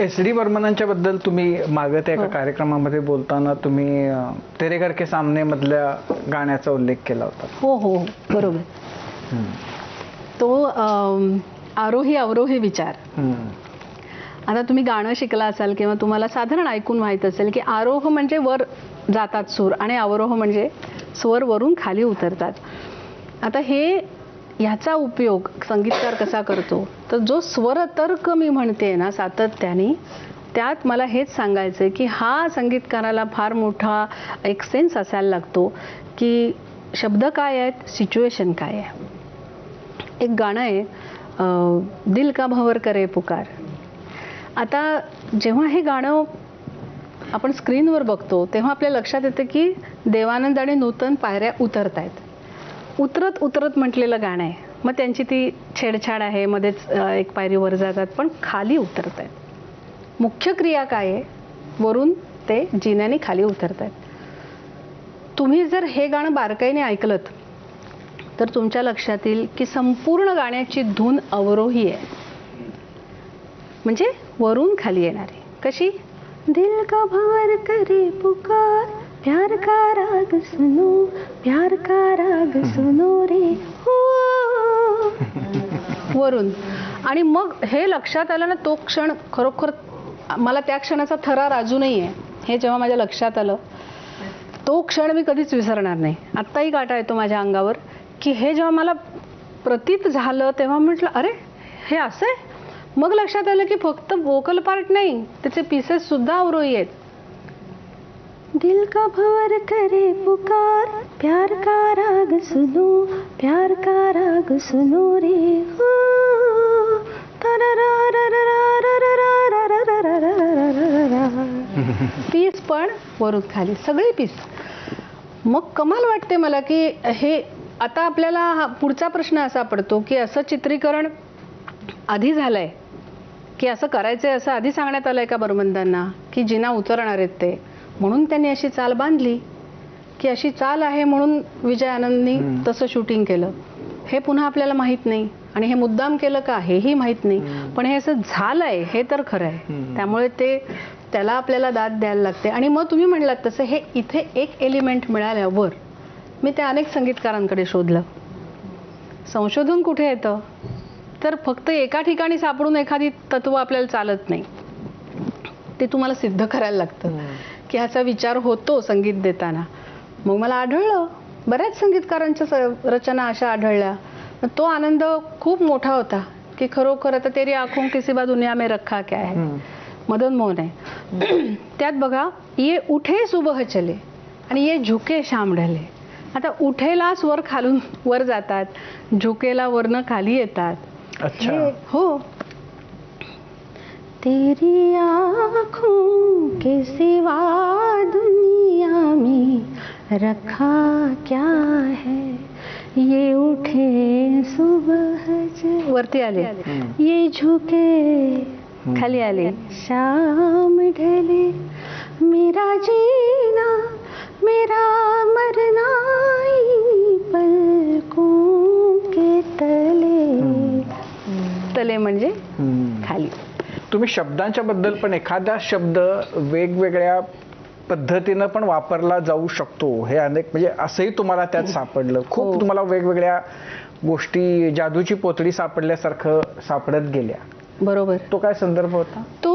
SD बर्मनांच्या बद्दल तुम्ही मागे त्या एका कार्यक्रमामध्ये बोलताना तुम्ही तेरे घर के सामने मधल्या गाण्याचा उल्लेख केला होता. हो हो बरोबर. तो आरोही अवरोही विचार. आता तुम्ही गाणं शिकला असाल किंवा तुम्हाला साधारण ऐकून माहित असेल की आरोह म्हणजे वर जातात सूर आणि अवरोह म्हणजे स्वर वरून खाली उतरतात. आता ह्याचा उपयोग संगीतकार कसा करतो तर जो स्वर तर्क मी म्हणते ना सातत्याने, त्यात मला हेच सांगायचं की हा संगीतकाराला फार मोठा एक सेन्स असायला लागतो की शब्द काय आहेत, सिच्युएशन काय आहे. एक गाणं आहे दिल का भंवर करे पुकार. आता जेव्हा हे गाणं आपण स्क्रीनवर बघतो तेव्हा आपल्या लक्षात येतं की देवानंद आणि नूतन पायऱ्या उतरत आहेत. उतरत उतरत म्हटलेलं गाणं आहे. मग त्यांची ती छेडछाड आहे, मध्येच एक पायरी वर जातात पण खाली उतरत आहेत. मुख्य क्रिया काय आहे, वरून ते जिन्याने खाली उतरत आहेत. तुम्ही जर हे गाणं बारकाईने ऐकलत तर तुमच्या लक्षात येईल की संपूर्ण गाण्याची धून अवरोही आहे, म्हणजे वरून खाली येणारी. कशी, दिल का भंवर करे पुकार, प्यार का राग सुनो, प्यार का राग सुनो रे हो, वरून. आणि मग हे लक्षात आलं ना, तो क्षण खरोखर मला त्या क्षणाचा थरार अजूनही आहे. हे जेव्हा माझ्या लक्षात आलं तो क्षण मी कधीच विसरणार नाही. आत्ताही काटा येतो माझ्या अंगावर की हे जेव्हा मला प्रतीत झालं तेव्हा म्हटलं अरे हे असं आहे. मग लक्षात आलं की फक्त वोकल पार्ट नाही, त्याचे पीसेस सुद्धा अवरोही आहेत. दिल का भंवर करे पुकार, प्यार का राग सुनो, प्यार का राग सुनो रे हो, पीस पण वरून खाली सगळी पीस. मग कमाल वाटते मला की हे आता आपल्याला पुढचा प्रश्न असा पडतो की असं चित्रीकरण आधी झालंय की असं करायचंय, असं आधी सांगण्यात आलंय का बर्मंदांना की जिना उतरणार आहेत ते, म्हणून त्यांनी अशी चाल बांधली की अशी चाल आहे म्हणून विजय आनंदनी तसं शूटिंग केलं. हे पुन्हा आपल्याला माहित नाही आणि हे मुद्दाम केलं का हेही माहित नाही, पण हे असं झालंय हे तर खरं आहे. त्यामुळे त्याला आपल्याला दाद द्यायला लागते. आणि मग तुम्ही म्हणलात तसं हे इथे एक एलिमेंट मिळाल्यावर मी त्या अनेक संगीतकारांकडे शोधलं. संशोधन कुठे येतं तर फक्त एका ठिकाणी सापडून एखादी तत्व आपल्याला चालत नाही, ते तुम्हाला सिद्ध करायला लागतं की ह्याचा विचार होतो संगीत देताना. मग मला आढळलं बऱ्याच संगीतकारांच्या रचना अशा आढळल्या. तो आनंद खूप मोठा होता की खरोखर आता तेरी आँखों की सिवा दुनिया में रखा क्या है, मदन मोहन आहे. त्यात बघा ये उठे सुबह चले आणि ये झुके शाम ढले. आता उठेला स्वर खालून वर जातात, झुकेला वरनं खाली येतात. अच्छा. हो. तेरी आँखों के सिवा दुनिया में रखा क्या है, ये उठे सुबह वरती आले, ये झुके खाली आले, शाम ढले, मेरा जीना मेरा मरना पलकों के तले. तले म्हणजे खाली. तुम्ही शब्दांच्या बद्दल पण एखादा शब्द वेगवेगळ्या पद्धतीनं पण वापरला जाऊ शकतो हे अनेक म्हणजे असंही तुम्हाला त्यात सापडलं. खूप तुम्हाला वेगवेगळ्या गोष्टी जादूची पोतडी सापडल्यासारखं सापडत गेल्या. बरोबर. तो काय संदर्भ होता? तो